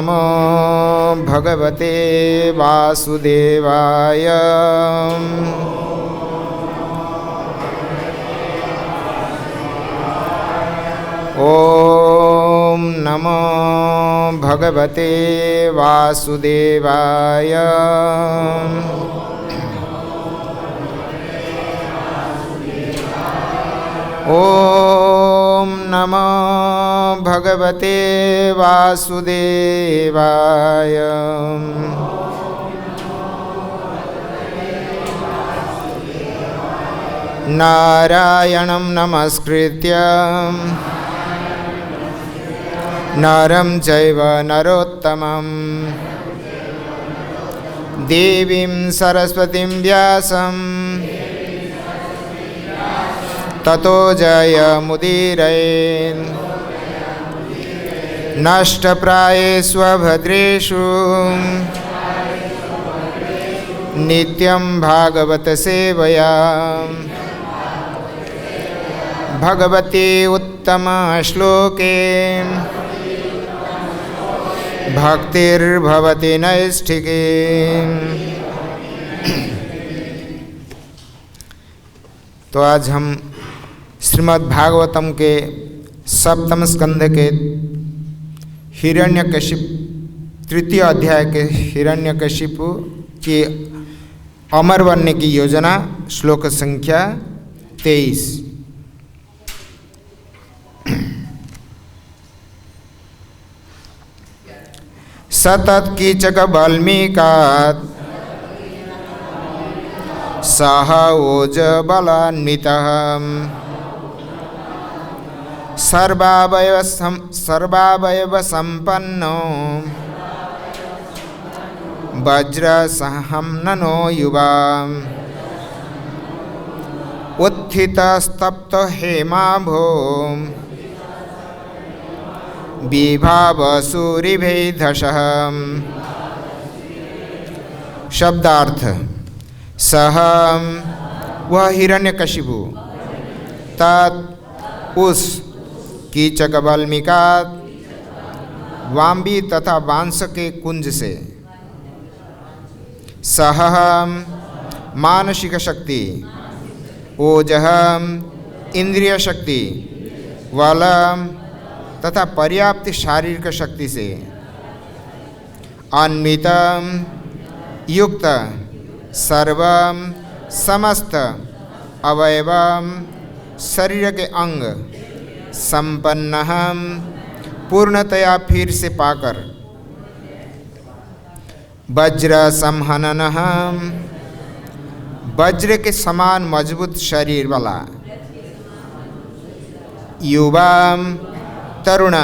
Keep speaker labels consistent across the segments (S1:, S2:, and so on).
S1: नमो भगवते वासुदेवाय। ओम नमो भगवते वासुदेवाय। ओम नमो भगवते वासुदेवाय। नारायणं नमस्कृत्य नरं चैव नरोत्तमं देवीं सरस्वतीं व्यासं ततो जयमुदीरयेत्। नष्टप्रायेषु भद्रेषु नित्यं भागवत सेवया भगवती उत्तम श्लोके भक्तिर्भवति नैष्ठिकी। तो आज हम श्रीमद् भागवतम के सप्तम स्कंध के हिरण्यकशिप तृतीय अध्याय के हिरण्यकशिपु की अमर बनने की योजना श्लोक संख्या 23। सतत कीचक बल्मीकात् सह ओज बलान्वितः सर्वावयव संपन्नो वज्र सहम्ननो युवा उत्थित स्तप्त हेमाभो विभावसूरिभेधशः। शब्दार्थ। सह वह हिरण्यकशिपु तत् उस कीचक बल्मीका वाम्बी तथा वांस के कुंज से सह मानसिक शक्ति ओजह इंद्रिय शक्ति वलम तथा पर्याप्त शारीरिक शक्ति से अन्वितम युक्त सर्वम समस्त अवयवम शरीर के अंग संपन्न पूर्णतया फिर से पाकर वज्र संहनन वज्र के समान मजबूत शरीर वाला युवा तरुण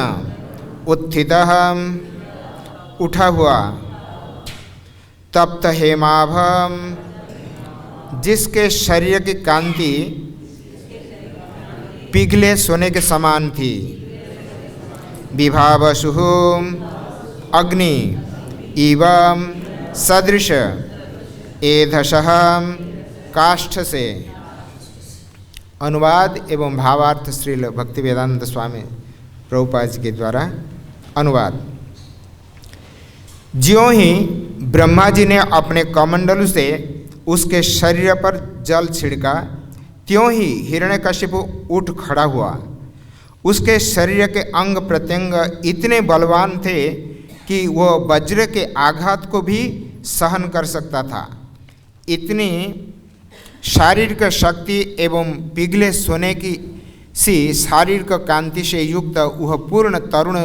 S1: उत्थित उठा हुआ तप्त हेमाभम जिसके शरीर की कांति पिघले सोने के समान थी। विभावसुः अग्नि एवं सदृश एधशः काष्ठ से। अनुवाद एवं भावार्थ श्रील भक्तिवेदांत स्वामी प्रभुपाद जी के द्वारा अनुवाद। ज्यों ही ब्रह्मा जी ने अपने कमंडलू से उसके शरीर पर जल छिड़का त्यों ही हिरण्यकशिपु उठ खड़ा हुआ। उसके शरीर के अंग प्रत्यंग इतने बलवान थे कि वह वज्र के आघात को भी सहन कर सकता था। इतनी शारीरिक शक्ति एवं पिघले सोने की सी शारीरिक कांति से युक्त वह पूर्ण तरुण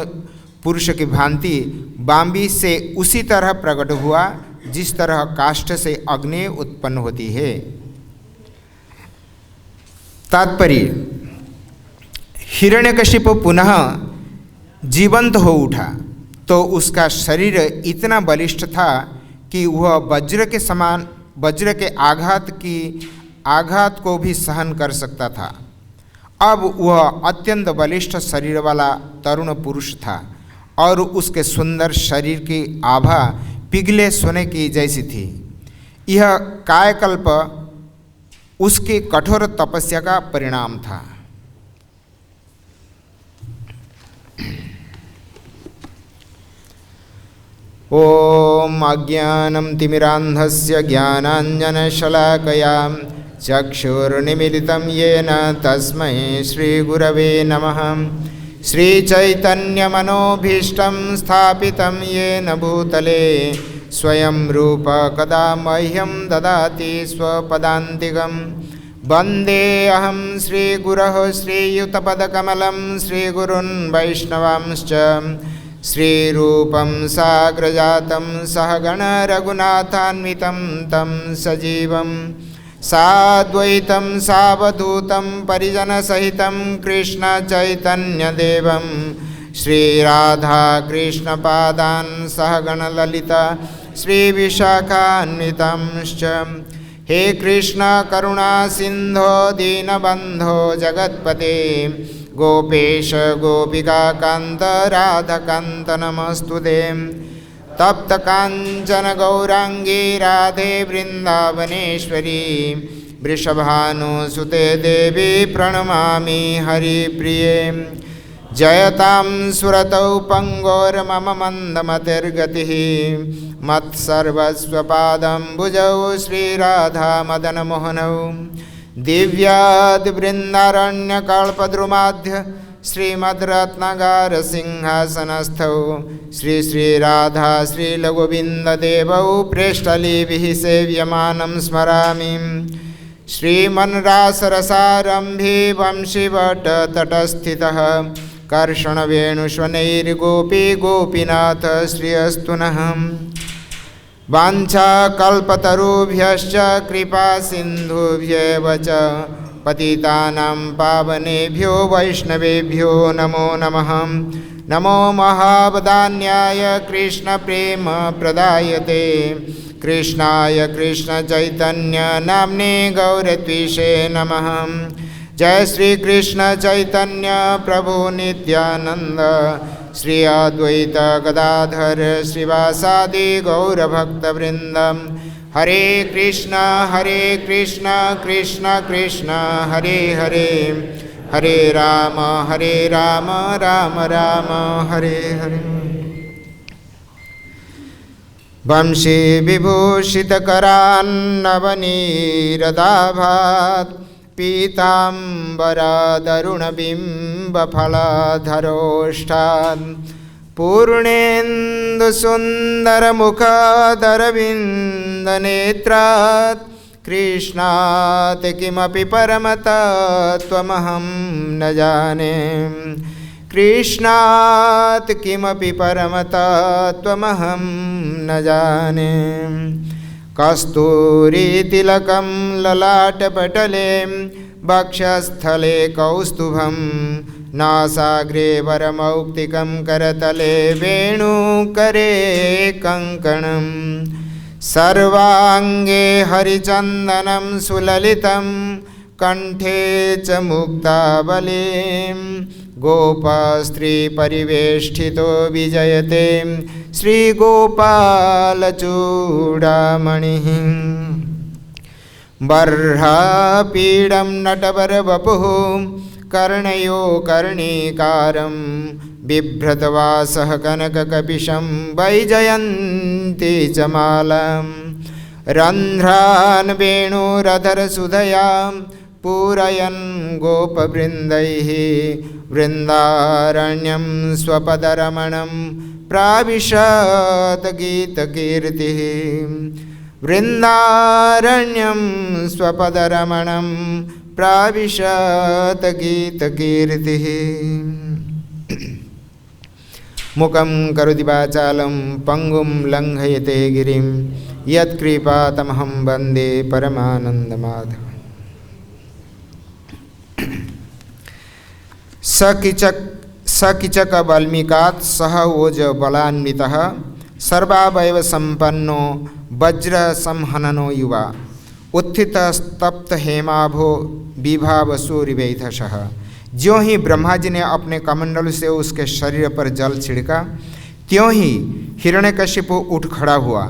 S1: पुरुष की भांति बाम्बी से उसी तरह प्रकट हुआ जिस तरह काष्ठ से अग्नि उत्पन्न होती है। तात्पर्य। हिरण्यकशिपु पुनः जीवंत हो उठा तो उसका शरीर इतना बलिष्ठ था कि वह वज्र के समान वज्र के आघात को भी सहन कर सकता था। अब वह अत्यंत बलिष्ठ शरीर वाला तरुण पुरुष था और उसके सुंदर शरीर की आभा पिघले सोने की जैसी थी। यह कायकल्प उसकी कठोर तपस्या का परिणाम था। ॐ अज्ञानं तिमिरान्धस्य ज्ञानाञ्जनशलाकया चक्षुर्निमीलितं येन तस्मै श्रीगुरवे नमः। श्रीचैतन्यमनोभीष्टं स्थापितं येन भूतले स्वयं रूप कदा मह्यं ददाति स्वपदान्तिकं। वन्देऽहं श्रीगुरोः श्रीयुतपदकमलं श्रीगुरुन् वैष्णवांश्च श्रीरूपं साग्रजातं सहगण रघुनाथान्वितं तं सजीवं साद्वैतं सावधूतं परिजनसहितं कृष्णचैतन्यदेवं श्रीराधाकृष्णपादान् सहगण ललिता श्रीविशाखान्वितांश्च। हे कृष्ण करुणा सिन्धो दीनबन्धो जगत्पते गोपेश गोपिकान्त राधाकान्त नमस्तुते। तप्त काञ्चन गौरांगी राधे वृन्दावनेश्वरी वृषभानुसुते देवी प्रणमामि हरिप्रिये। जयतां सुरतौ पंगोर्मम मन्दमतिर्गतिः मत्सर्वस्वपादम्बुजौ श्रीराधामदनमोहनौ दिव्याद्वृन्दारण्यकल्पद्रुमाध्य श्रीमद्रत्नगारसिंहासनस्थौ श्री श्रीराधा श्रीलघुविन्ददेवौ प्रेष्ठलीभिः सेव्यमानं स्मरामि। श्रीमन्रासरसारम्भे वंशीवटतटस्थितः कर्षणवेणुष्वनैर्गोपी गोपीनाथ श्रियस्तु नः। वाञ्छाकल्पतरुभ्यश्च कृपासिन्धुभ्येव च पतितानां पावनेभ्यो वैष्णवेभ्यो नमो नमः। नमो महावदान्याय कृष्णप्रेमप्रदायते कृष्णाय कृष्णचैतन्य नाम्ने गौरत्विषे नमः। जय श्री कृष्ण चैतन्य प्रभु नित्यानंद श्री अद्वैत गदाधर श्रीवासादि गौरभक्तवृंद। हरे कृष्ण कृष्ण कृष्ण हरे हरे हरे राम राम राम हरे हरे। वंशी विभूषितकरान्नवनीरदाभात् पीताम्बरादरुणबिम्बफलाधरोष्ठात् पूर्णेन्दुसुन्दरमुखादरविन्दनेत्रात् कृष्णात् किमपि परमतत्त्वमहं न जाने। कृष्णात् किमपि परमतत्त्वमहं न जाने। कस्तूरीतिलकं ललाटपटले वक्षस्थले कौस्तुभं नासाग्रे वरमौक्तिकं करतले वेणुकरे कङ्कणं। सर्वाङ्गे हरिचन्दनं सुललितं कंठे च मुक्तावलीं गोपस्त्रीपरिवेष्टितो विजयते श्रीगोपालचूडामणिः। बर्हापीडं नटवरवपुः कर्णयो कर्णिकारं बिभ्रतवासः कनककपिशं वैजयन्ती च मालां। रन्ध्रान् वेणुरधरसुधया पूरयन् गोपवृन्दैः वृन्दारण्यं स्वपदरमणं प्राविशत् गीतकीर्तिः। वृन्दारण्यं स्वपदरमणं प्राविशत् गीतकीर्तिः। मुखं करोति वाचालं पङ्गुं लङ्घयते गिरिं यत्कृपातमहं वन्दे परमानन्दमाधवम्। सकीचक वाल्मीकात् सह ओज बलान्वितः सर्वावयव संपन्नो वज्र संहननो युवा उत्थित स्तप्त हेमाभो विभाव सूर्यवैधशः। ज्यों ही ब्रह्मा जी ने अपने कमंडल से उसके शरीर पर जल छिड़का त्यों ही हिरण्यकशिपु उठ खड़ा हुआ।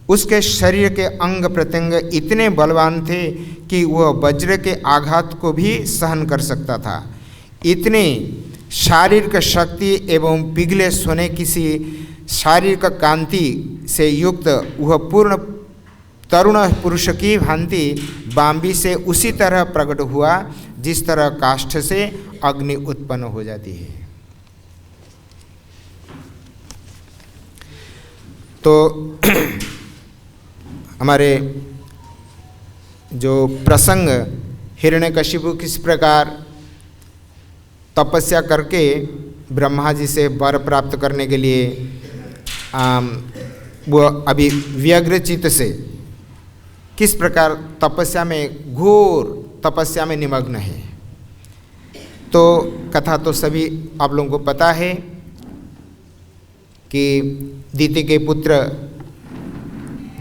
S1: उसके शरीर के अंग प्रत्यंग इतने बलवान थे कि वह वज्र के आघात को भी सहन कर सकता था। इतने शारीरिक शक्ति एवं पिघले सोने किसी शारीरिक कांति से युक्त वह पूर्ण तरुण पुरुष की भांति बाम्बी से उसी तरह प्रकट हुआ जिस तरह काष्ठ से अग्नि उत्पन्न हो जाती है। तो हमारे जो प्रसंग हिरण्यकशिपु किस प्रकार तपस्या करके ब्रह्मा जी से वर प्राप्त करने के लिए वो अभी व्यग्र चित्त से किस प्रकार तपस्या में, घोर तपस्या में निमग्न है। तो कथा तो सभी आप लोगों को पता है कि दिति के पुत्र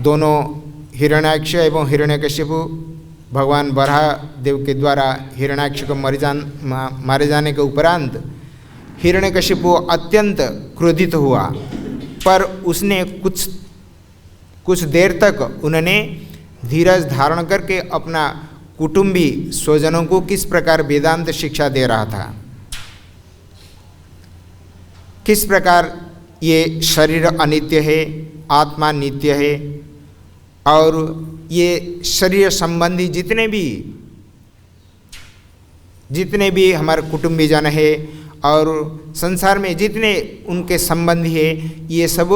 S1: दोनों हिरण्याक्ष एवं हिरण्यकशिपु भगवान वराह देव के द्वारा हिरण्याक्ष को मारे जाने के उपरांत हिरण्यकशिपु अत्यंत क्रोधित हुआ, पर उसने कुछ देर तक उन्होंने धीरज धारण करके अपना कुटुंबी स्वजनों को किस प्रकार वेदांत शिक्षा दे रहा था, किस प्रकार ये शरीर अनित्य है, आत्मा नित्य है, और ये शरीर संबंधी जितने भी हमारे कुटुंबी जन है और संसार में जितने उनके संबंधी है, ये सब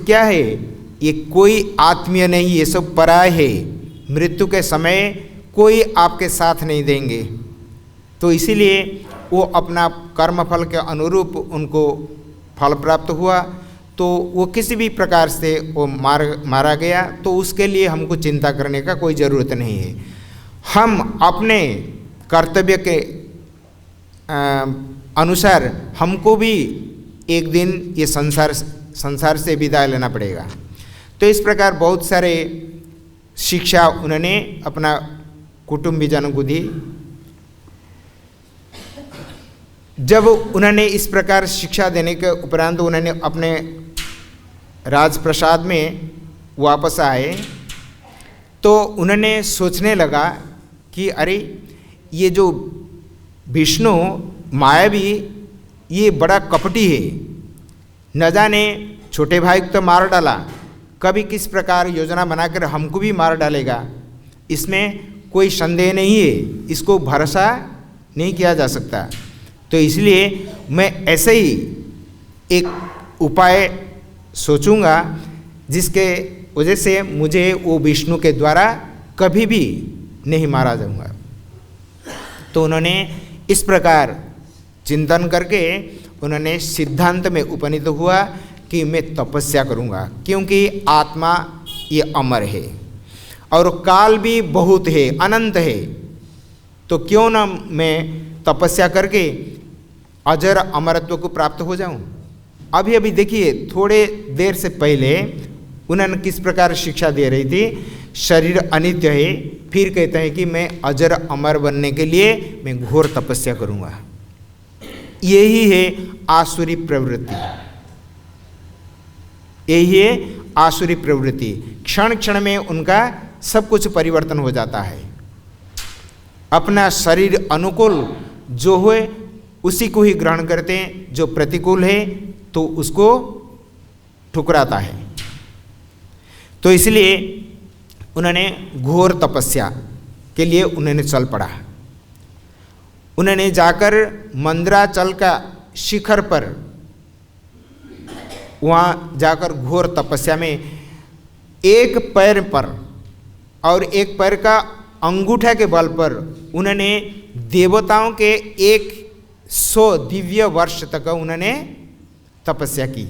S1: क्या है, ये कोई आत्मीय नहीं, ये सब पराय है। मृत्यु के समय कोई आपके साथ नहीं देंगे। तो इसीलिए वो अपना कर्मफल के अनुरूप उनको फल प्राप्त हुआ, तो वो किसी भी प्रकार से वो मारा गया। तो उसके लिए हमको चिंता करने का कोई ज़रूरत नहीं है। हम अपने कर्तव्य के अनुसार हमको भी एक दिन ये संसार से विदाई लेना पड़ेगा। तो इस प्रकार बहुत सारे शिक्षा उन्होंने अपना कुटुंबीजनों को दी। जब उन्होंने इस प्रकार शिक्षा देने के उपरांत उन्होंने अपने राजप्रसाद में वापस आए, तो उन्होंने सोचने लगा कि अरे ये जो विष्णु मायावी ये बड़ा कपटी है, न जाने छोटे भाई को तो मार डाला, कभी किस प्रकार योजना बनाकर हमको भी मार डालेगा, इसमें कोई संदेह नहीं है, इसको भरोसा नहीं किया जा सकता। तो इसलिए मैं ऐसे ही एक उपाय सोचूंगा जिसके वजह से मुझे वो विष्णु के द्वारा कभी भी नहीं मारा जाऊंगा। तो उन्होंने इस प्रकार चिंतन करके उन्होंने सिद्धांत में उपनीत हुआ कि मैं तपस्या करूंगा, क्योंकि आत्मा ये अमर है और काल भी बहुत है, अनंत है। तो क्यों ना मैं तपस्या करके अजर अमरत्व को प्राप्त हो जाऊं। अभी देखिए, थोड़े देर से पहले उन्होंने किस प्रकार शिक्षा दे रही थी, शरीर अनित्य है, फिर कहते हैं कि मैं अजर अमर बनने के लिए मैं घोर तपस्या करूंगा। यही है आसुरी प्रवृत्ति, यही है आसुरी प्रवृत्ति। क्षण क्षण में उनका सब कुछ परिवर्तन हो जाता है। अपना शरीर अनुकूल जो हो उसी को ही ग्रहण करते हैं, जो प्रतिकूल है तो उसको ठुकराता है। तो इसलिए उन्होंने घोर तपस्या के लिए उन्होंने चल पड़ा। उन्होंने जाकर मंदराचल का शिखर पर वहाँ जाकर घोर तपस्या में एक पैर पर और एक पैर का अंगूठा के बल पर उन्होंने देवताओं के 100 दिव्य वर्ष तक उन्होंने तपस्या की।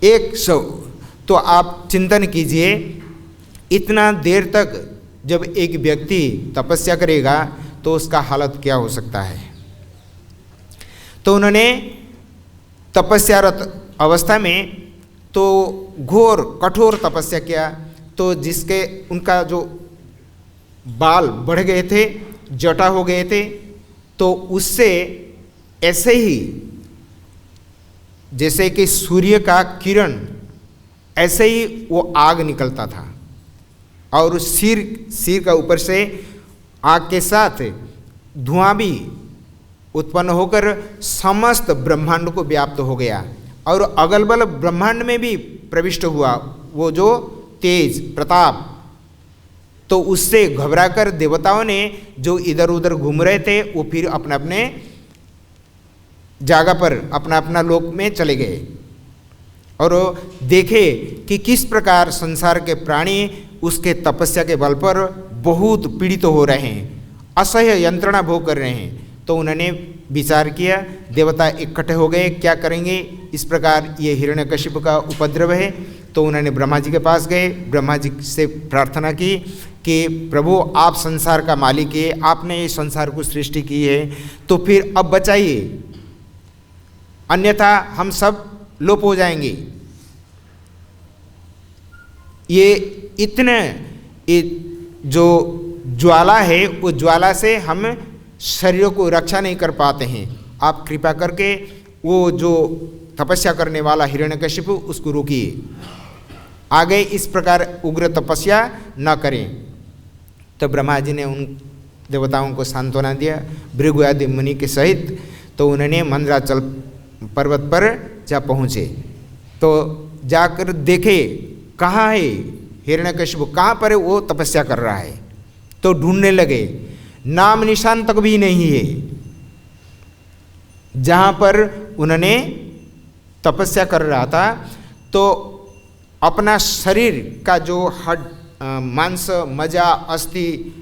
S1: 100। तो आप चिंतन कीजिए, इतना देर तक जब एक व्यक्ति तपस्या करेगा तो उसका हालत क्या हो सकता है। तो उन्होंने तपस्यारत अवस्था में तो घोर कठोर तपस्या किया, तो जिसके उनका जो बाल बढ़ गए थे, जटा हो गए थे, तो उससे ऐसे ही जैसे कि सूर्य का किरण ऐसे ही वो आग निकलता था, और सिर का ऊपर से आग के साथ धुआं भी उत्पन्न होकर समस्त ब्रह्मांड को व्याप्त हो गया और अगल बगल ब्रह्मांड में भी प्रविष्ट हुआ वो जो तेज प्रताप। तो उससे घबराकर देवताओं ने जो इधर उधर घूम रहे थे वो फिर अपने अपने जगह पर अपना अपना लोक में चले गए और देखे कि किस प्रकार संसार के प्राणी उसके तपस्या के बल पर बहुत पीड़ित हो रहे हैं, असह्य यंत्रणा भोग कर रहे हैं। तो उन्होंने विचार किया, देवता इकट्ठे हो गए, क्या करेंगे, इस प्रकार ये हिरण्यकशिपु का उपद्रव है। तो उन्होंने ब्रह्मा जी के पास गए, ब्रह्मा जी से प्रार्थना की कि प्रभु आप संसार का मालिक है, आपने इस संसार को सृष्टि की है, तो फिर अब बचाइए, अन्यथा हम सब लोप हो जाएंगे। ये जो ज्वाला है वो ज्वाला से हम शरीर को रक्षा नहीं कर पाते हैं, आप कृपा करके वो जो तपस्या करने वाला हिरण्यकशिपु उसको रोकिए, आगे इस प्रकार उग्र तपस्या न करें। तो ब्रह्मा जी ने उन देवताओं को सांत्वना दिया भृगु आदि मुनि के सहित। तो उन्होंने मंदराचल पर्वत पर जा पहुँचे। तो जाकर देखे कहाँ है हिरण्यकशिपु, कहाँ पर है वो तपस्या कर रहा है। तो ढूंढने लगे, नाम निशान तक भी नहीं है जहाँ पर उन्होंने तपस्या कर रहा था। तो अपना शरीर का जो हड्ड मांस मज्जा अस्थि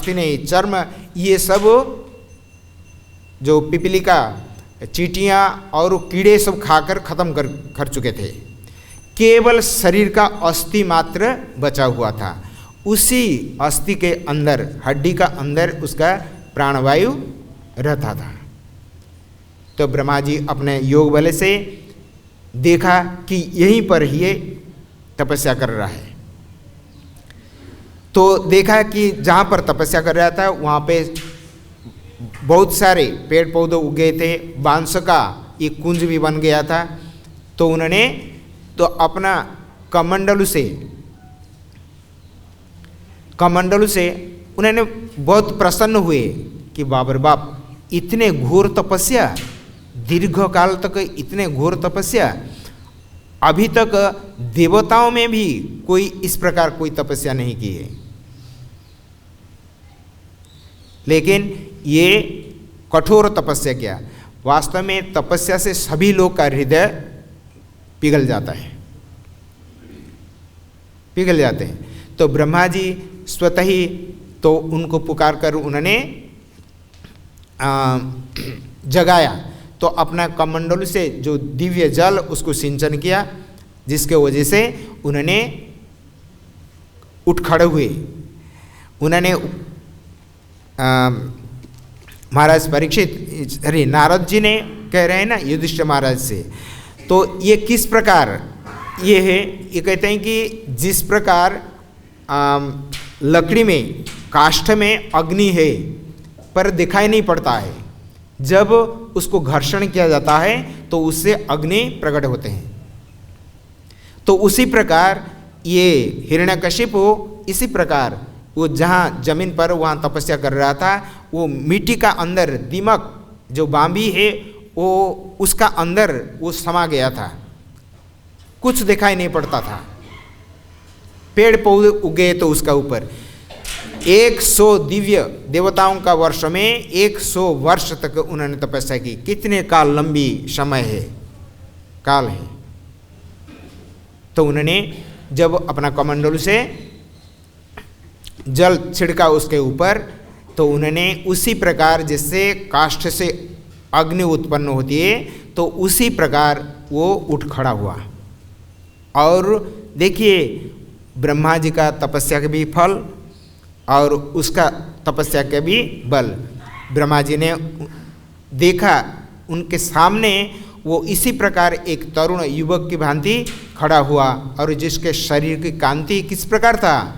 S1: नहीं चर्म, ये सब जो पिपलिका चींटियाँ और कीड़े सब खाकर खत्म कर चुके थे, केवल शरीर का अस्थि मात्र बचा हुआ था। उसी अस्थि के अंदर, हड्डी का अंदर उसका प्राणवायु रहता था। तो ब्रह्मा जी अपने योग बल से देखा कि यहीं पर ही ये तपस्या कर रहा है। तो देखा कि जहाँ पर तपस्या कर रहा था वहाँ पे बहुत सारे पेड़ पौधे उगे थे, बांस का एक कुंज भी बन गया था। तो उन्होंने तो अपना कमंडलू से उन्होंने बहुत प्रसन्न हुए कि बाबर बाप, इतने घोर तपस्या, दीर्घ काल तक इतने घोर तपस्या, अभी तक देवताओं में भी कोई इस प्रकार कोई तपस्या नहीं की है। लेकिन ये कठोर तपस्या किया। वास्तव में तपस्या से सभी लोग का हृदय पिघल जाता है, पिघल जाते हैं। तो ब्रह्मा जी स्वतः ही तो उनको पुकार कर उन्होंने जगाया। तो अपना कमंडल से जो दिव्य जल उसको सिंचन किया, जिसके वजह से उन्होंने उठ खड़े हुए। उन्होंने महाराज परीक्षित, अरे नारद जी ने कह रहे हैं ना युधिष्ठिर महाराज से, तो ये किस प्रकार ये है, ये कहते हैं कि जिस प्रकार लकड़ी में काष्ठ में अग्नि है पर दिखाई नहीं पड़ता है, जब उसको घर्षण किया जाता है तो उससे अग्नि प्रकट होते हैं। तो उसी प्रकार ये हिरण्यकशिपु इसी प्रकार वो जहाँ जमीन पर वहाँ तपस्या कर रहा था, वो मिट्टी का अंदर दीमक जो बांबी है वो उसका अंदर वो समा गया था, कुछ दिखाई नहीं पड़ता था। पेड़ पौधे उगे तो उसका ऊपर 100 दिव्य देवताओं का वर्ष में 100 वर्ष तक उन्होंने तपस्या की। कितने काल लंबी समय है, काल है। तो उन्होंने जब अपना कमंडल से जल छिड़का उसके ऊपर, तो उन्होंने उसी प्रकार जिससे काष्ठ से अग्नि उत्पन्न होती है, तो उसी प्रकार वो उठ खड़ा हुआ। और देखिए ब्रह्मा जी का तपस्या का भी फल और उसका तपस्या का भी बल। ब्रह्मा जी ने देखा उनके सामने वो इसी प्रकार एक तरुण युवक की भांति खड़ा हुआ, और जिसके शरीर की कांति किस प्रकार था,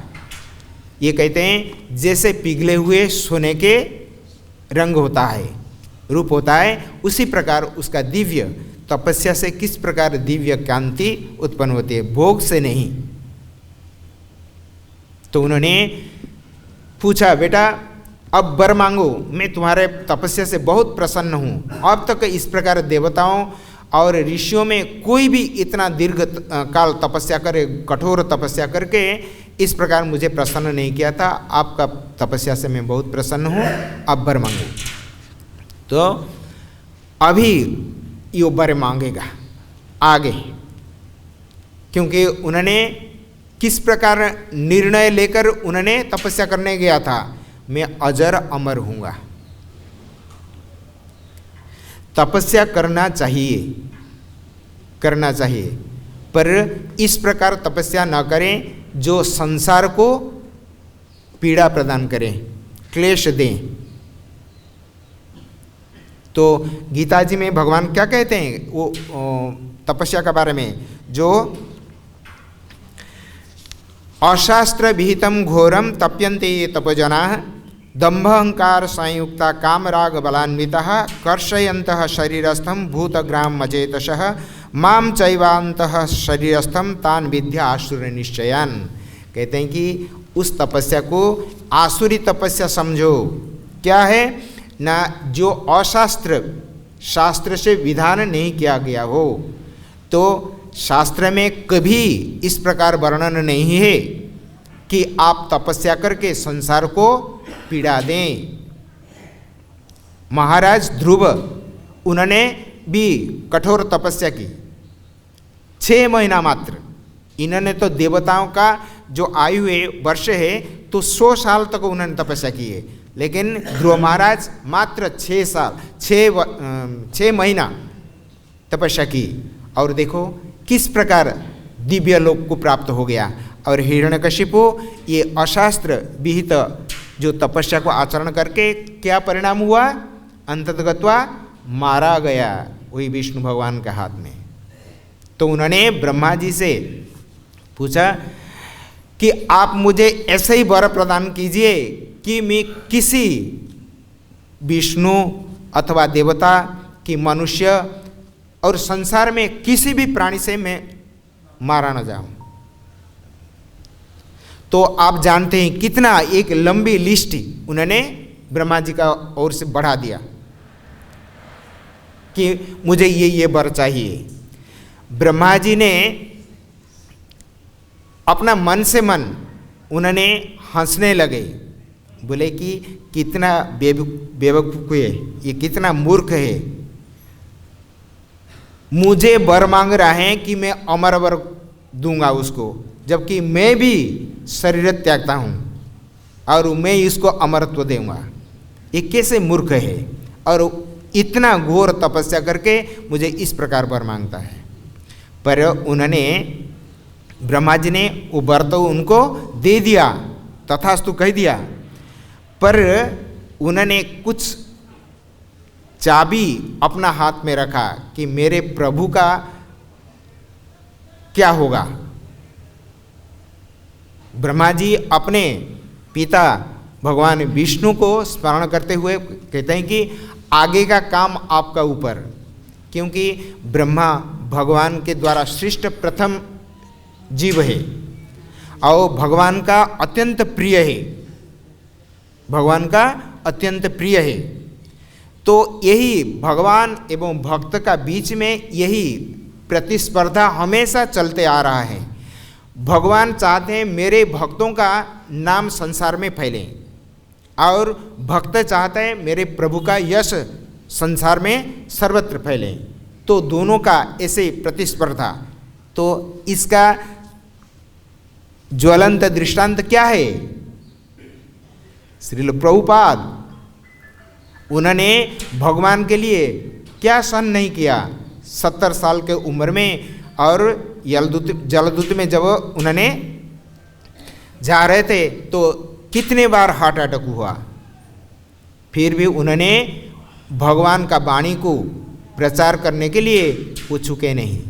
S1: ये कहते हैं जैसे पिघले हुए सोने के रंग होता है, रूप होता है, उसी प्रकार उसका दिव्य तपस्या से किस प्रकार दिव्य कांति उत्पन्न होती है, भोग से नहीं। तो उन्होंने पूछा, बेटा अब वर मांगो, मैं तुम्हारे तपस्या से बहुत प्रसन्न हूँ। अब तक इस प्रकार देवताओं और ऋषियों में कोई भी इतना दीर्घ काल तपस्या करे, कठोर तपस्या करके इस प्रकार मुझे प्रसन्न नहीं किया था। आपका तपस्या से मैं बहुत प्रसन्न हूँ, अब वर मांगो। तो अभी ये वर मांगेगा आगे, क्योंकि उन्होंने किस प्रकार निर्णय लेकर उन्होंने तपस्या करने गया था, मैं अजर अमर हूँगा। तपस्या करना चाहिए, पर इस प्रकार तपस्या न करें जो संसार को पीड़ा प्रदान करें, क्लेश दें। तो गीता जी में भगवान क्या कहते हैं वो तपस्या के बारे में, जो अशास्त्र विहितम घोरम तप्यन्ते ये तपजनाः दंभ अहंकार संयुक्ता कामराग बलान्वितः कर्षयन्तः शरीरस्थम भूतग्राम मचेतसः माम चैवान्तः शरीरस्थम तान विद्या आसुर निश्चयान। कहते हैं कि उस तपस्या को आसुरी तपस्या समझो। क्या है ना, जो अशास्त्र शास्त्र से विधान नहीं किया गया हो। तो शास्त्र में कभी इस प्रकार वर्णन नहीं है कि आप तपस्या करके संसार को पीड़ा दें। महाराज ध्रुव, उन्होंने भी कठोर तपस्या की 6 महीना मात्र। इन्होंने तो देवताओं का जो आयु है वर्ष है तो 100 साल तक उन्होंने तपस्या की है, लेकिन ध्रुव महाराज मात्र 6 महीना तपस्या की। और देखो किस प्रकार दिव्य लोक को प्राप्त हो गया। और हिरण्यकशिपु ये अशास्त्र विहित जो तपस्या को आचरण करके क्या परिणाम हुआ, अंततगत्वा मारा गया वही विष्णु भगवान के हाथ में। तो उन्होंने ब्रह्मा जी से पूछा कि आप मुझे ऐसे ही वर प्रदान कीजिए कि मैं किसी विष्णु अथवा देवता कि मनुष्य और संसार में किसी भी प्राणी से मैं मारा न जाऊं। तो आप जानते हैं कितना एक लंबी लिस्ट उन्होंने ब्रह्मा जी का ओर से बढ़ा दिया कि मुझे ये वर चाहिए। ब्रह्मा जी ने अपना मन से मन उन्होंने हंसने लगे, बोले कि कितना बेवकूफ है ये, कितना मूर्ख है। मुझे वर मांग रहा है कि मैं अमर वर दूंगा उसको, जबकि मैं भी शरीर त्यागता हूँ और मैं इसको अमरत्व दूंगा। ये कैसे मूर्ख है और इतना घोर तपस्या करके मुझे इस प्रकार वर मांगता है। पर उन्होंने ब्रह्मा जी ने वो वर तो उनको दे दिया, तथास्तु कह दिया, पर उन्होंने कुछ चाबी अपना हाथ में रखा कि मेरे प्रभु का क्या होगा। ब्रह्मा जी अपने पिता भगवान विष्णु को स्मरण करते हुए कहते हैं कि आगे का काम आपका ऊपर, क्योंकि ब्रह्मा भगवान के द्वारा सृष्ट प्रथम जीव है और भगवान का अत्यंत प्रिय है, भगवान का अत्यंत प्रिय है। तो यही भगवान एवं भक्त का बीच में यही प्रतिस्पर्धा हमेशा चलते आ रहा है। भगवान चाहते हैं मेरे भक्तों का नाम संसार में फैले और भक्त चाहते हैं मेरे प्रभु का यश संसार में सर्वत्र फैले। तो दोनों का ऐसे प्रतिस्पर्धा। तो इसका ज्वलंत दृष्टांत क्या है, श्रील प्रभुपाद उन्होंने भगवान के लिए क्या सहन नहीं किया 70 साल के उम्र में। और जलदूत में जब उन्होंने जा रहे थे तो कितने बार हार्ट अटैक हुआ, फिर भी उन्होंने भगवान का वाणी को प्रचार करने के लिए वो चुके नहीं।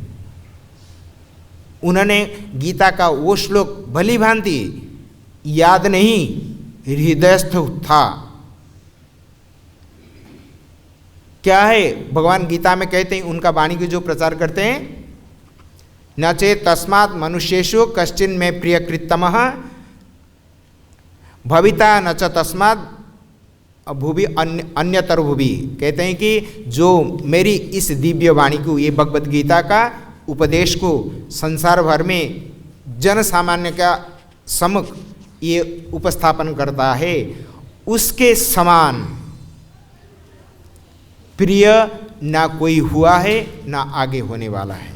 S1: उन्होंने गीता का वो श्लोक भली भांति याद नहीं, हृदयस्थ था। क्या है भगवान गीता में कहते हैं, उनका वाणी को जो प्रचार करते हैं, न चेत तस्मात् मनुष्येषु कश्चिन में प्रियकृतमः भविता न च तस्मात् भुवि अन्यतर भुवि, कहते हैं कि जो मेरी इस दिव्य वाणी को, ये भगवद गीता का उपदेश को संसार भर में जन सामान्य का सम्मुख ये उपस्थापन करता है, उसके समान प्रिय ना कोई हुआ है ना आगे होने वाला है।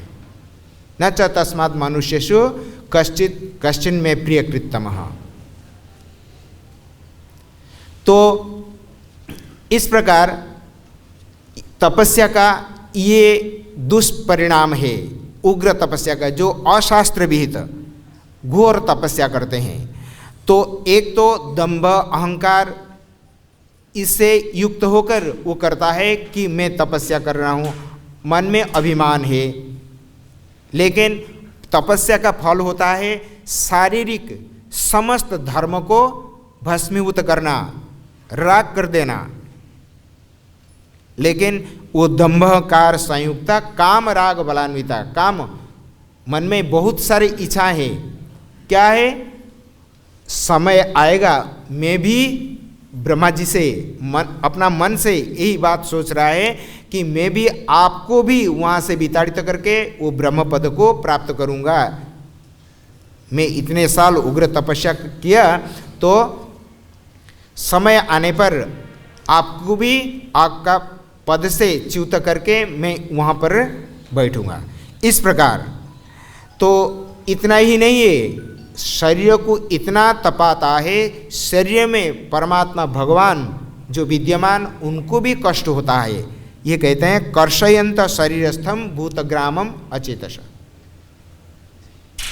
S1: न च तस्मात् मनुष्येषु कश्चिन् में प्रियकृतमः। तो इस प्रकार तपस्या का ये दुष्परिणाम है, उग्र तपस्या का, जो अशास्त्र विहित घोर तपस्या करते हैं। तो एक तो दंभ अहंकार, इससे युक्त होकर वो करता है कि मैं तपस्या कर रहा हूँ, मन में अभिमान है। लेकिन तपस्या का फल होता है शारीरिक समस्त धर्म को भस्मीभूत करना, राग कर देना। लेकिन वो दंभकार संयुक्ता काम राग बलान्विता, काम मन में बहुत सारी इच्छा है। क्या है? समय आएगा मैं भी ब्रह्मा जी से अपना मन से यही बात सोच रहा है कि मैं भी आपको भी वहाँ से विताड़ित करके वो ब्रह्म पद को प्राप्त करूँगा। मैं इतने साल उग्र तपस्या किया, तो समय आने पर आपको भी आपका पद से च्युत करके मैं वहाँ पर बैठूँगा। इस प्रकार तो इतना ही नहीं है, शरीर को इतना तपाता है, शरीर में परमात्मा भगवान जो विद्यमान उनको भी कष्ट होता है। ये कहते हैं कर्षयंत शरीरस्थम भूतग्रामम अचेतस।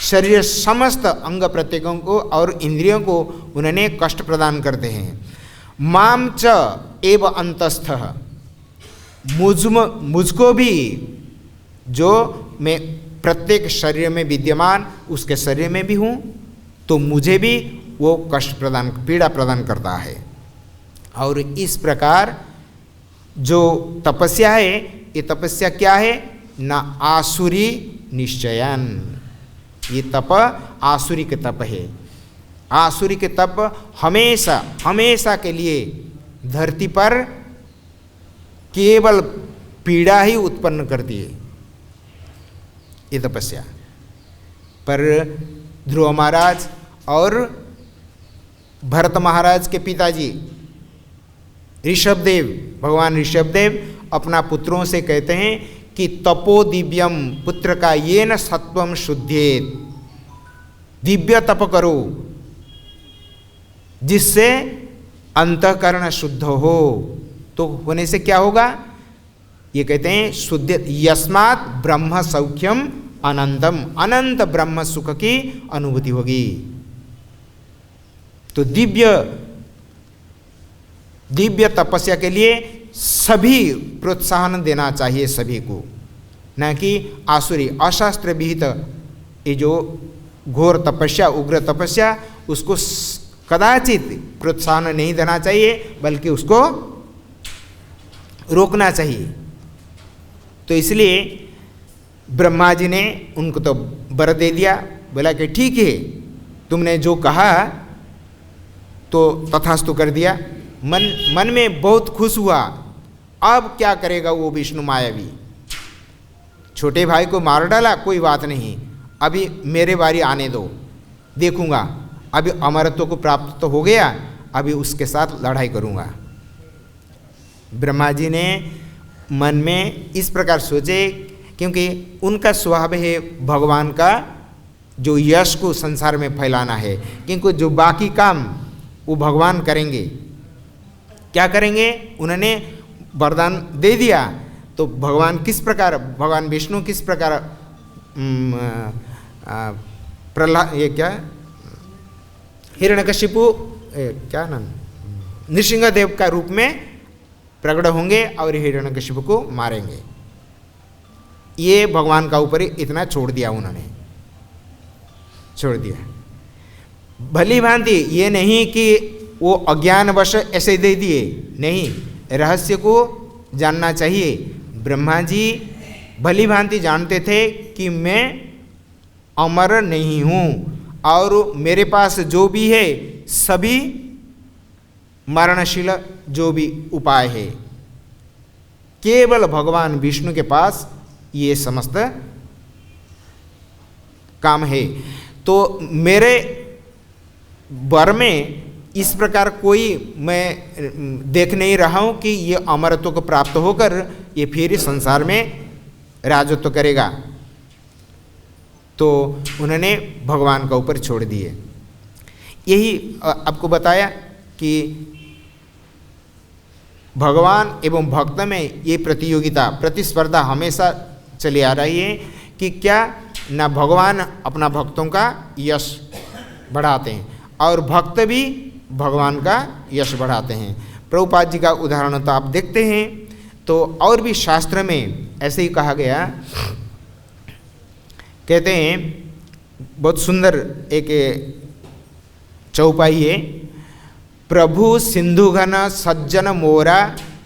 S1: शरीर समस्त अंग प्रत्यंगों को और इंद्रियों को उन्होंने कष्ट प्रदान करते हैं। माम च एव अंतस्थः, मुझको भी, जो मैं प्रत्येक शरीर में विद्यमान उसके शरीर में भी हूँ, तो मुझे भी वो कष्ट प्रदान, पीड़ा प्रदान करता है। और इस प्रकार जो तपस्या है, ये तपस्या क्या है? ना आसुरी निश्चयन, ये तप आसुरी के तप है। आसुरी के तप हमेशा हमेशा के लिए धरती पर केवल पीड़ा ही उत्पन्न करती है ये तपस्या। पर ध्रुव महाराज और भरत महाराज के पिताजी ऋषभदेव, भगवान ऋषभदेव अपना पुत्रों से कहते हैं कि तपो दिव्यम, पुत्र का ये न सत्वम शुद्धेत, दिव्य तप करो जिससे अंतःकरण शुद्ध हो। तो होने से क्या होगा? ये कहते हैं शुद्ध, यस्मात् ब्रह्म सौख्यम अनंतम, अनंत ब्रह्म सुख की अनुभूति होगी। तो दिव्य तपस्या के लिए सभी प्रोत्साहन देना चाहिए सभी को, न कि आसुरी अशास्त्र विहित ये जो घोर तपस्या, उग्र तपस्या, उसको कदाचित प्रोत्साहन नहीं देना चाहिए, बल्कि उसको रोकना चाहिए। तो इसलिए ब्रह्मा जी ने उनको तो वर दे दिया, बोला कि ठीक है तुमने जो कहा तो तथास्तु कर दिया। मन में बहुत खुश हुआ। अब क्या करेगा वो विष्णु मायावी? छोटे भाई को मार डाला, कोई बात नहीं, अभी मेरे बारी आने दो, देखूंगा। अभी अमरत्व को प्राप्त तो हो गया, अभी उसके साथ लड़ाई करूंगा। ब्रह्मा जी ने मन में इस प्रकार सोचे, क्योंकि उनका स्वभाव है भगवान का जो यश को संसार में फैलाना है, क्योंकि जो बाकी काम वो भगवान करेंगे। क्या करेंगे? उन्होंने वरदान दे दिया, तो भगवान किस प्रकार, भगवान विष्णु किस प्रकार प्रहलाद, ये क्या हिरण्यकशिपु, क्या नाम, नृसिंहदेव का रूप में प्रकट होंगे और हिरण्यकशिपु को मारेंगे। ये भगवान का ऊपर इतना छोड़ दिया, उन्होंने छोड़ दिया। भली भांति ये नहीं कि वो अज्ञानवश ऐसे दे दिए, नहीं, रहस्य को जानना चाहिए। ब्रह्मा जी भली भांति जानते थे कि मैं अमर नहीं हूँ और मेरे पास जो भी है सभी मरणशील जो भी उपाय है, केवल भगवान विष्णु के पास ये समस्त काम है। तो मेरे वर में इस प्रकार कोई मैं देख नहीं रहा हूँ कि ये अमरत्व को प्राप्त होकर ये फिर संसार में राजत्व करेगा। तो उन्होंने भगवान का ऊपर छोड़ दिए। यही आपको बताया कि भगवान एवं भक्त में ये प्रतियोगिता प्रतिस्पर्धा हमेशा चली आ रही है कि क्या ना भगवान अपना भक्तों का यश बढ़ाते हैं और भक्त भी भगवान का यश बढ़ाते हैं। प्रभुपाद जी का उदाहरण तो आप देखते हैं। तो और भी शास्त्र में ऐसे ही कहा गया, कहते हैं बहुत सुंदर एक चौपाई है, प्रभु सिंधु घन सज्जन मोरा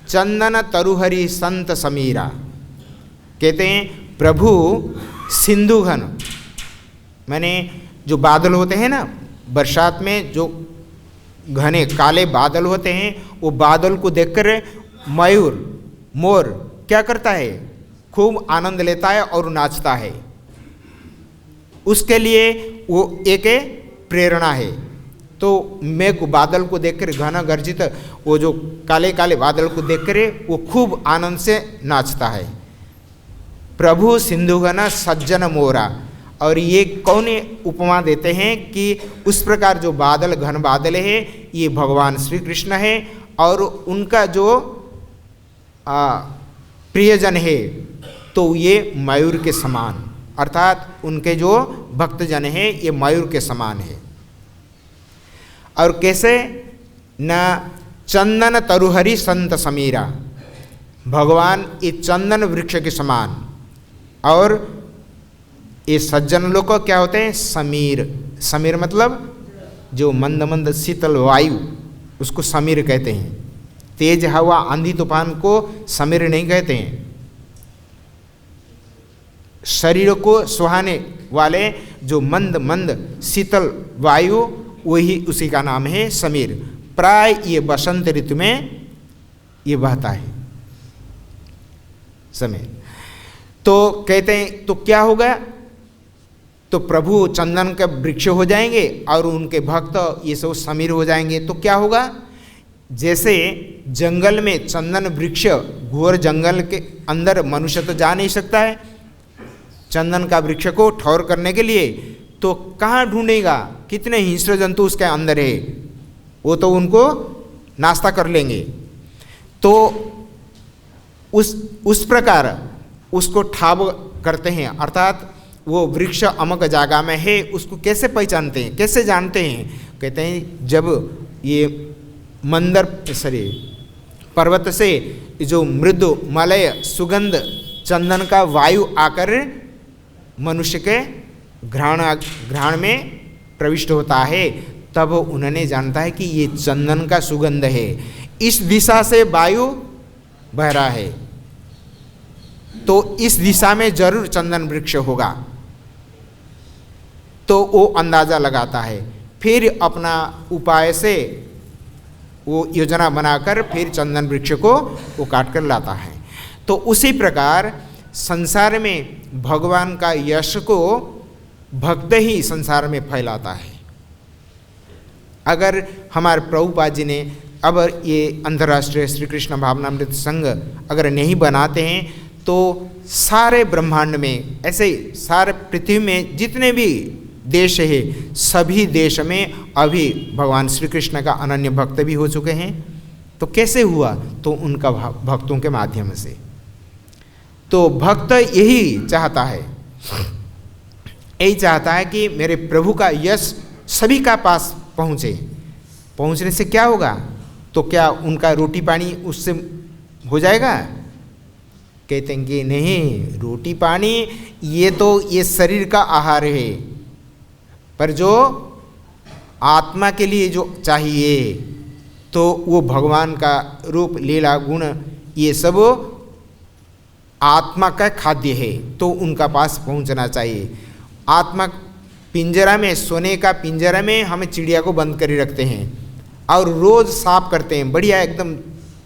S1: चंदन तरुहरि संत समीरा। कहते हैं प्रभु सिंधु घन, मैंने जो बादल होते हैं ना बरसात में, जो घने काले बादल होते हैं, वो बादल को देखकर मयूर मोर क्या करता है, खूब आनंद लेता है और नाचता है। उसके लिए वो एक प्रेरणा है। तो मेघ बादल को देखकर घना गर्जित वो जो काले काले बादल को देखकर वो खूब आनंद से नाचता है। प्रभु सिंधु घना सज्जन मोरा, और ये कौन उपमा देते हैं कि उस प्रकार जो बादल घन बादल है ये भगवान श्री कृष्ण है, और उनका जो प्रियजन है तो ये मयूर के समान, अर्थात उनके जो भक्तजन है ये मयूर के समान है। और कैसे न चंदन तरुहरि संत समीरा, भगवान ये चंदन वृक्ष के समान, और ये सज्जन लोग को क्या होते हैं, समीर। समीर मतलब जो मंद मंद शीतल वायु, उसको समीर कहते हैं। तेज हवा आंधी तूफान को समीर नहीं कहते हैं। शरीर को सुहाने वाले जो मंद मंद शीतल वायु, वही उसी का नाम है समीर। प्राय ये बसंत ऋतु में ये बहता है समीर। तो कहते हैं तो क्या होगा, तो प्रभु चंदन के वृक्ष हो जाएंगे और उनके भक्त ये सब समीर हो जाएंगे। तो क्या होगा, जैसे जंगल में चंदन वृक्ष, घोर जंगल के अंदर मनुष्य तो जा नहीं सकता है चंदन का वृक्ष को ठौर करने के लिए, तो कहाँ ढूंढेगा, कितने हिंस्र जंतु उसके अंदर है, वो तो उनको नाश्ता कर लेंगे। तो उस प्रकार उसको ठाव करते हैं, अर्थात वो वृक्ष अमक जागा में है उसको कैसे पहचानते हैं, कैसे जानते हैं। कहते हैं जब ये मंदर पर्वत से जो मृदु मलय सुगंध चंदन का वायु आकर मनुष्य के घ्राण में प्रविष्ट होता है, तब उन्होंने जानता है कि ये चंदन का सुगंध है, इस दिशा से वायु बह रहा है, तो इस दिशा में जरूर चंदन वृक्ष होगा। तो वो अंदाजा लगाता है, फिर अपना उपाय से वो योजना बनाकर फिर चंदन वृक्ष को वो काट कर लाता है। तो उसी प्रकार संसार में भगवान का यश को भक्त ही संसार में फैलाता है। अगर हमारे प्रभुपाद जी ने अब ये अंतर्राष्ट्रीय श्री कृष्ण भावनामृत संघ अगर नहीं बनाते हैं, तो सारे ब्रह्मांड में, ऐसे सारे पृथ्वी में जितने भी देश है, सभी देश में अभी भगवान श्री कृष्ण का अनन्य भक्त भी हो चुके हैं। तो कैसे हुआ, तो उनका भक्तों के माध्यम से। तो भक्त यही चाहता है, यही चाहता है कि मेरे प्रभु का यश सभी का पास पहुँचे। पहुँचने से क्या होगा, तो क्या उनका रोटी पानी उससे हो जाएगा। कहते हैं कि नहीं, रोटी पानी ये तो ये शरीर का आहार है, पर जो आत्मा के लिए जो चाहिए तो वो भगवान का रूप लीला गुण ये सब आत्मा का खाद्य है, तो उनका पास पहुंचना चाहिए। आत्मा पिंजरा में, सोने का पिंजरा में हम चिड़िया को बंद कर रखते हैं, और रोज साफ करते हैं, बढ़िया एकदम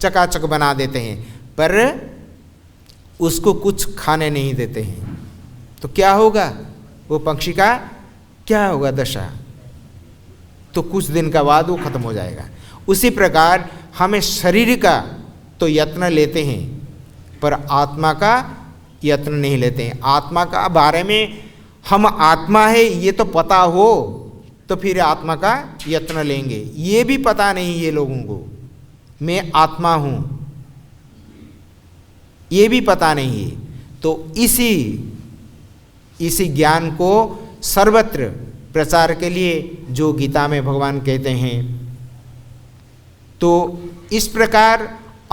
S1: चकाचक बना देते हैं, पर उसको कुछ खाने नहीं देते हैं, तो क्या होगा? वो पक्षी का क्या होगा दशा? तो कुछ दिन का बाद वो खत्म हो जाएगा। उसी प्रकार हमें शरीर का तो यत्न लेते हैं, पर आत्मा का यत्न नहीं लेते हैं। आत्मा का बारे में हम आत्मा है ये तो पता हो तो फिर आत्मा का यत्न लेंगे। ये भी पता नहीं ये लोगों को, मैं आत्मा हूँ, ये भी पता नहीं है। तो इसी ज्ञान को सर्वत्र प्रचार के लिए जो गीता में भगवान कहते हैं, तो इस प्रकार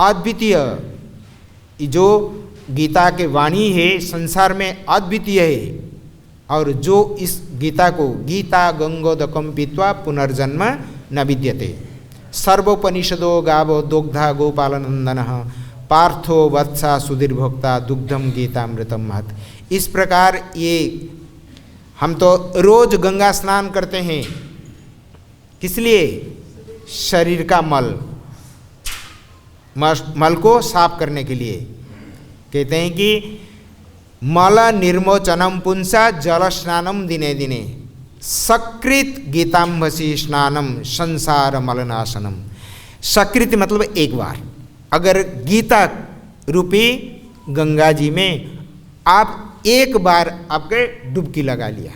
S1: अद्वितीय जो गीता के वाणी है संसार में अद्वितीय है, और जो इस गीता को गीता गंगोदकम पीत्वा पुनर्जन्म न विद्यते, सर्वोपनिषदो गावो दुग्धा गोपालनंदन पार्थो वत्सा सुधीर्भोक्ता दुग्धम गीतामृतम महत्। इस प्रकार ये हम तो रोज गंगा स्नान करते हैं, किस लिए? शरीर का मल को साफ करने के लिए। कहते हैं कि मल निर्मोचनम पुंसा जल स्नानम दिने दिने सकृत गीताम्भसी स्नानम संसार मलनाशनम। सकृत मतलब एक बार, अगर गीता रूपी गंगा जी में आप एक बार आपके डुबकी लगा लिया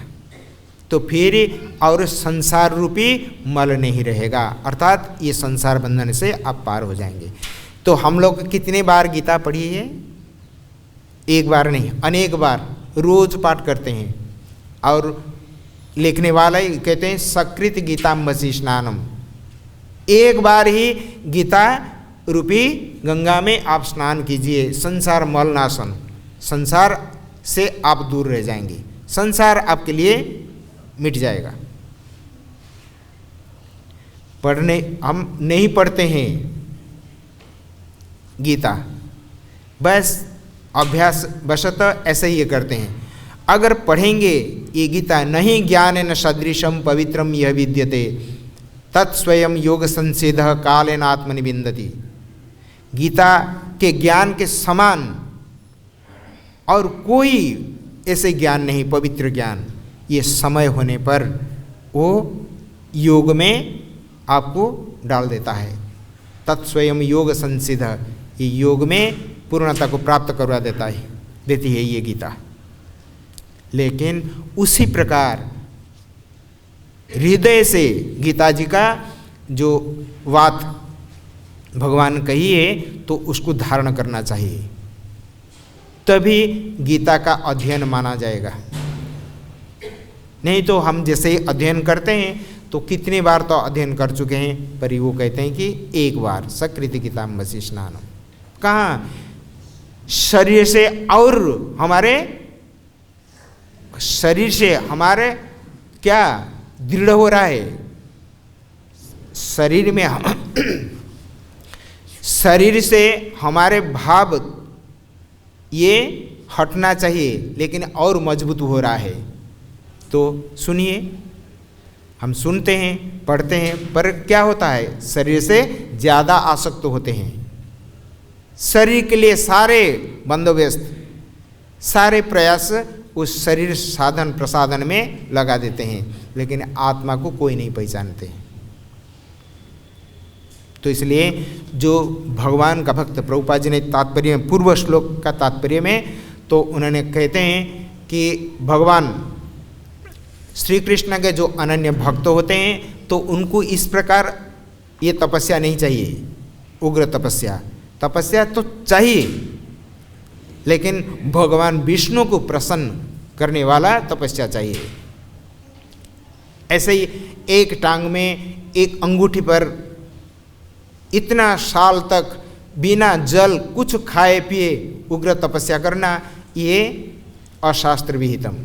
S1: तो फिर और संसार रूपी मल नहीं रहेगा, अर्थात ये संसार बंधन से आप पार हो जाएंगे। तो हम लोग कितने बार गीता पढ़ी है? एक बार नहीं, अनेक बार रोज पाठ करते हैं। और लिखने वाला ही कहते हैं सकृत गीताम्भसी स्नानम, एक बार ही गीता रूपी गंगा में आप स्नान कीजिए, संसार मल नाशन, संसार से आप दूर रह जाएंगे, संसार आपके लिए मिट जाएगा। पढ़ने हम नहीं पढ़ते हैं गीता, बस अभ्यास वशत ऐसे ही करते हैं। अगर पढ़ेंगे ये गीता, नहीं ज्ञान न सदृशम पवित्रम यह विद्यते तत्स्वयं योग संसिध कालेन आत्मनिविंदति। गीता के ज्ञान के समान और कोई ऐसे ज्ञान नहीं, पवित्र ज्ञान। ये समय होने पर वो योग में आपको डाल देता है। तत्स्वयं योग संसिध, ये योग में पूर्णता को प्राप्त करवा देती है ये गीता। लेकिन उसी प्रकार हृदय से गीता जी का जो बात भगवान कही है तो उसको धारण करना चाहिए, तभी गीता का अध्ययन माना जाएगा। नहीं तो हम जैसे अध्ययन करते हैं तो कितने बार तो अध्ययन कर चुके हैं, पर वो कहते हैं कि एक बार सकृत गीताम्भसी स्नानम। कहाँ? शरीर से, और हमारे शरीर से हमारे क्या दृढ़ हो रहा है? शरीर में शरीर से हमारे भाव ये हटना चाहिए, लेकिन और मजबूत हो रहा है। तो सुनिए, हम सुनते हैं, पढ़ते हैं, पर क्या होता है? शरीर से ज़्यादा आसक्त होते हैं। शरीर के लिए सारे बंदोबस्त, सारे प्रयास उस शरीर साधन प्रसाधन में लगा देते हैं, लेकिन आत्मा को कोई नहीं पहचानते। तो इसलिए जो भगवान का भक्त, प्रभुपाद जी ने तात्पर्य में, पूर्व श्लोक का तात्पर्य में तो उन्होंने कहते हैं कि भगवान श्री कृष्ण के जो अनन्य भक्त होते हैं तो उनको इस प्रकार ये तपस्या नहीं चाहिए, उग्र तपस्या। तपस्या तो चाहिए, लेकिन भगवान विष्णु को प्रसन्न करने वाला तपस्या चाहिए। ऐसे ही एक टांग में, एक अंगूठी पर इतना साल तक बिना जल कुछ खाए पिए उग्र तपस्या करना, ये अशास्त्र विहितम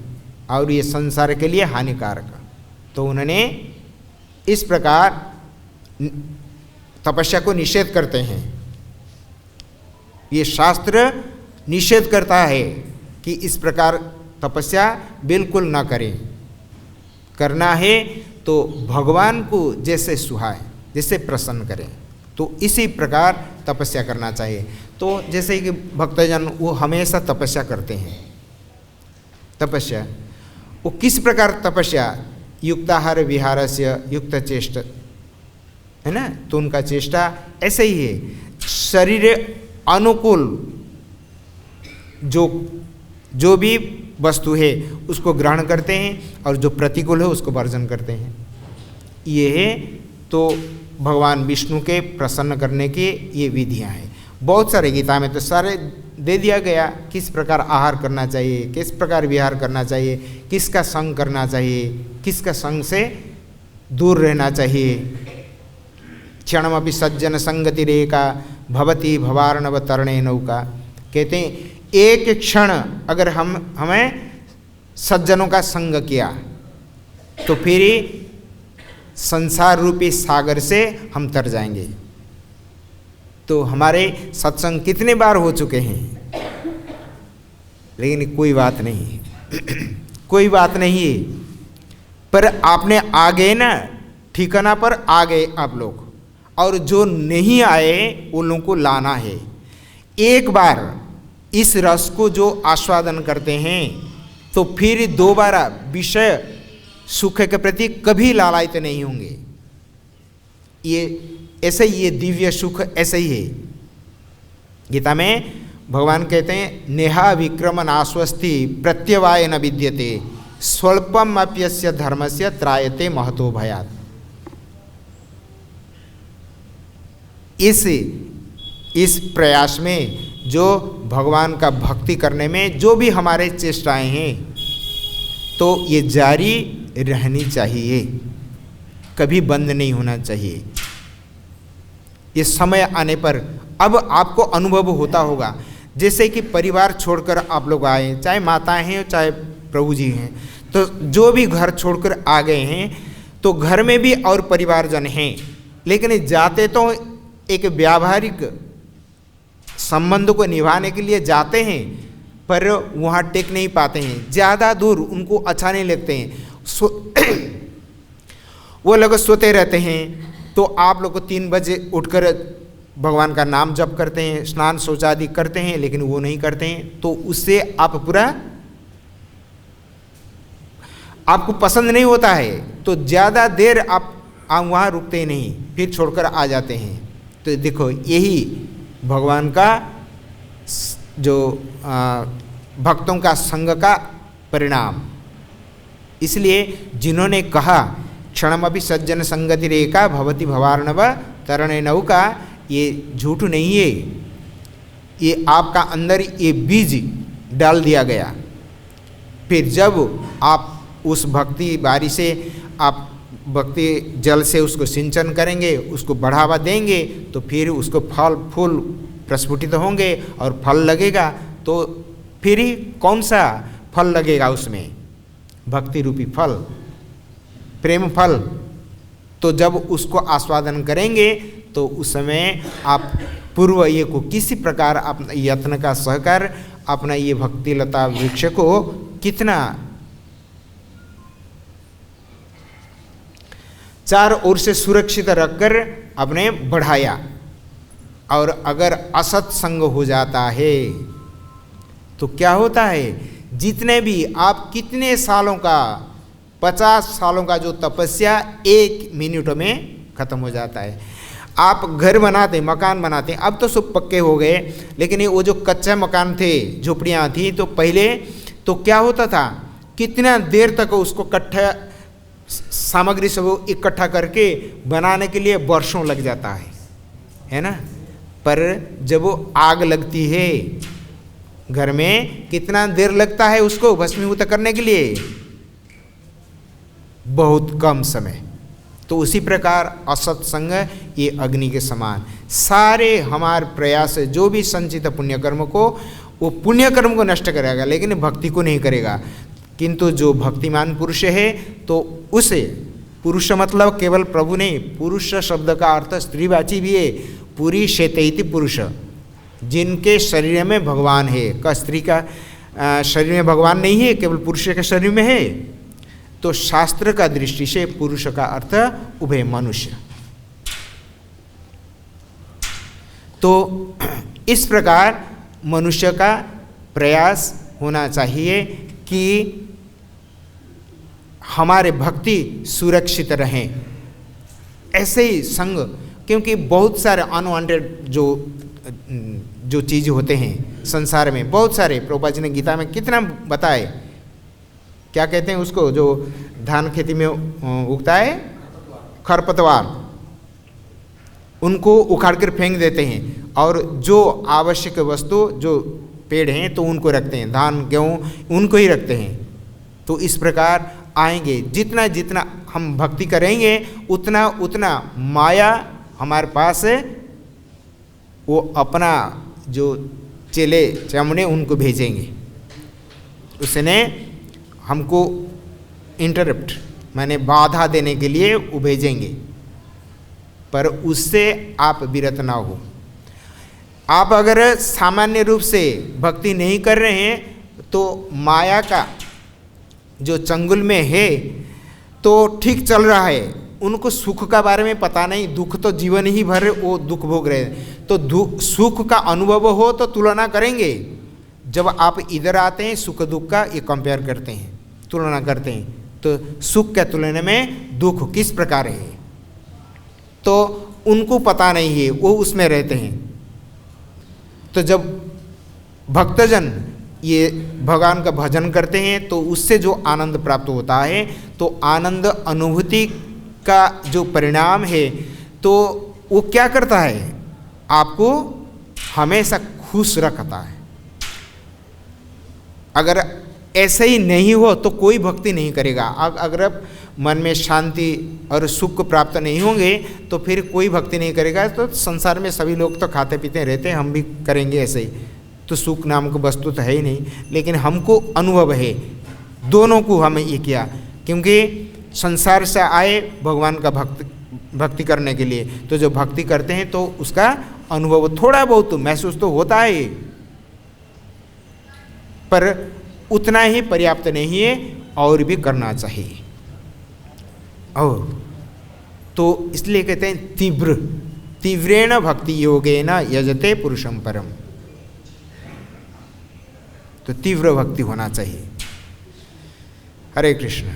S1: और ये संसार के लिए हानिकारक। तो उन्होंने इस प्रकार तपस्या को निषेध करते हैं। ये शास्त्र निषेध करता है कि इस प्रकार तपस्या बिल्कुल ना करें। करना है तो भगवान को जैसे सुहाए, जिससे प्रसन्न करें। तो इसी प्रकार तपस्या करना चाहिए। तो जैसे कि भक्तजन वो हमेशा तपस्या करते हैं। तपस्या वो किस प्रकार तपस्या, युक्ताहार विहार से युक्त चेष्ट, है ना। तो उनका चेष्टा ऐसे ही है, शरीर अनुकूल जो भी वस्तु है उसको ग्रहण करते हैं और जो प्रतिकूल है उसको वर्जन करते हैं। ये है तो भगवान विष्णु के प्रसन्न करने की ये विधियां हैं। बहुत सारे गीता में तो सारे दे दिया गया, किस प्रकार आहार करना चाहिए, किस प्रकार विहार करना चाहिए, किसका संग करना चाहिए, किसका संग से दूर रहना चाहिए। क्षणमपि सज्जन संगति रेखा भवती भवार्णव तरणे नौका। कहते हैं एक क्षण अगर हमें सज्जनों का संग किया तो फिर संसार रूपी सागर से हम तर जाएंगे। तो हमारे सत्संग कितने बार हो चुके हैं, लेकिन कोई बात नहीं कोई बात नहीं है। पर आपने आ गए ना, ठिकाना पर आ गए आप लोग, और जो नहीं आए उन लोगों को लाना है। एक बार इस रस को जो आस्वादन करते हैं तो फिर दोबारा विषय सुख के प्रति कभी लालायित नहीं होंगे। ये ऐसे ही, ये दिव्य सुख ऐसे ही है। गीता में भगवान कहते हैं नेहा विक्रम नास्वस्ति प्रत्यवाय न विद्यते स्वल्पम अप्यस्य धर्मस्य त्रायते महतो भयात्। इस प्रयास में जो भगवान का भक्ति करने में जो भी हमारे चेष्टाएं हैं तो ये जारी रहनी चाहिए, कभी बंद नहीं होना चाहिए। ये समय आने पर अब आपको अनुभव होता होगा, जैसे कि परिवार छोड़कर आप लोग आए, चाहे माताएं हैं चाहे प्रभु जी हैं, तो जो भी घर छोड़कर आ गए हैं तो घर में भी और परिवारजन हैं, लेकिन जाते तो एक व्यावहारिक संबंध को निभाने के लिए जाते हैं, पर वहाँ टेक नहीं पाते हैं, ज़्यादा दूर उनको अच्छा नहीं लगते हैं, वो लोग सोते रहते हैं। तो आप लोग को 3 बजे उठकर भगवान का नाम जप करते हैं, स्नान शौचादि करते हैं, लेकिन वो नहीं करते हैं। तो उससे आप पूरा आपको पसंद नहीं होता है, तो ज़्यादा देर आप वहाँ रुकते ही नहीं, फिर छोड़कर आ जाते हैं। तो देखो यही भगवान का जो भक्तों का संग का परिणाम। इसलिए जिन्होंने कहा क्षणमपि सज्जन संगति रेखा भवती भवार्णव तरणे नौका, ये झूठ नहीं है, ये आपका अंदर ये बीज डाल दिया गया। फिर जब आप उस भक्ति बारी से आप भक्ति जल से उसको सिंचन करेंगे, उसको बढ़ावा देंगे, तो फिर उसको फल फूल प्रस्फुटित होंगे और फल लगेगा। तो फिर ही कौन सा फल लगेगा उसमें? भक्ति रूपी फल, प्रेम फल। तो जब उसको आस्वादन करेंगे तो उस समय आप पूर्व ये को किसी प्रकार अपना यत्न का सहकार अपना ये भक्ति लता वृक्ष को कितना चार ओर से सुरक्षित रखकर अपने बढ़ाया। और अगर असत संग हो जाता है तो क्या होता है? जितने भी आप कितने सालों का 50 सालों का जो तपस्या 1 मिनट में खत्म हो जाता है। आप घर बनाते, मकान बनाते, अब तो सब पक्के हो गए, लेकिन वो जो कच्चे मकान थे, झोपड़ियाँ थी, तो पहले तो क्या होता था, कितना देर तक उसको इकट्ठा सामग्री सब इकट्ठा करके बनाने के लिए वर्षों लग जाता है ना। पर जब वो आग लगती है घर में, कितना देर लगता है उसको भस्मीभूत करने के लिए? बहुत कम समय। तो उसी प्रकार असत्संग ये अग्नि के समान, सारे हमारे प्रयास जो भी संचित पुण्य कर्म को, वो पुण्य कर्म को नष्ट करेगा, लेकिन भक्ति को नहीं करेगा। किंतु जो भक्तिमान पुरुष है तो उसे, पुरुष मतलब केवल प्रभु नहीं, पुरुष शब्द का अर्थ स्त्रीवाची भी है। पूरी शेतैति पुरुष, जिनके शरीर में भगवान है। का स्त्री का शरीर में भगवान नहीं है, केवल पुरुष के शरीर में है। तो शास्त्र का दृष्टि से पुरुष का अर्थ उभय मनुष्य, तो इस प्रकार मनुष्य का प्रयास होना चाहिए कि हमारे भक्ति सुरक्षित रहें। ऐसे ही संग, क्योंकि बहुत सारे अनवांटेड जो चीज़ होते हैं संसार में, बहुत सारे, प्रभुपाद जी ने गीता में कितना बताए, क्या कहते हैं उसको, जो धान खेती में उगता है, खरपतवार, उनको उखाड़ कर फेंक देते हैं और जो आवश्यक वस्तु, जो पेड़ हैं तो उनको रखते हैं, धान गेहूँ उनको ही रखते हैं। तो इस प्रकार आएंगे, जितना जितना हम भक्ति करेंगे उतना उतना माया हमारे पास वो अपना जो चेले चमड़े उनको भेजेंगे, उसने हमको इंटरप्ट माने बाधा देने के लिए वो भेजेंगे, पर उससे आप विरत ना हो। आप अगर सामान्य रूप से भक्ति नहीं कर रहे हैं तो माया का जो चंगुल में है तो ठीक चल रहा है, उनको सुख का बारे में पता नहीं, दुख तो जीवन ही भर वो दुख भोग रहे हैं, तो सुख का अनुभव हो तो तुलना करेंगे। जब आप इधर आते हैं सुख दुख का ये कंपेयर करते हैं, तुलना करते हैं, तो सुख के तुलना में दुख किस प्रकार है, तो उनको पता नहीं है, वो उसमें रहते हैं। तो जब भक्तजन ये भगवान का भजन करते हैं तो उससे जो आनंद प्राप्त होता है, तो आनंद अनुभूति का जो परिणाम है, तो वो क्या करता है, आपको हमेशा खुश रखता है। अगर ऐसे ही नहीं हो तो कोई भक्ति नहीं करेगा। अगर आप मन में शांति और सुख प्राप्त नहीं होंगे तो फिर कोई भक्ति नहीं करेगा। तो संसार में सभी लोग तो खाते पीते रहते हैं, हम भी करेंगे ऐसे ही, तो सुख नाम की वस्तु तो है ही नहीं, लेकिन हमको अनुभव है दोनों को हमें ये किया, क्योंकि संसार से आए भगवान का भक्ति करने के लिए, तो जो भक्ति करते हैं तो उसका अनुभव थोड़ा बहुत महसूस तो होता है, पर उतना ही पर्याप्त नहीं है, और भी करना चाहिए। और तो इसलिए कहते हैं तीव्रेण भक्ति योगेन यजते पुरुषम परम, तो तीव्र भक्ति होना चाहिए। हरे कृष्ण।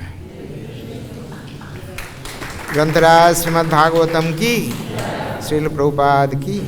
S1: ग्रंथराज श्रीमद् भागवतम की, श्रील प्रभुपाद की।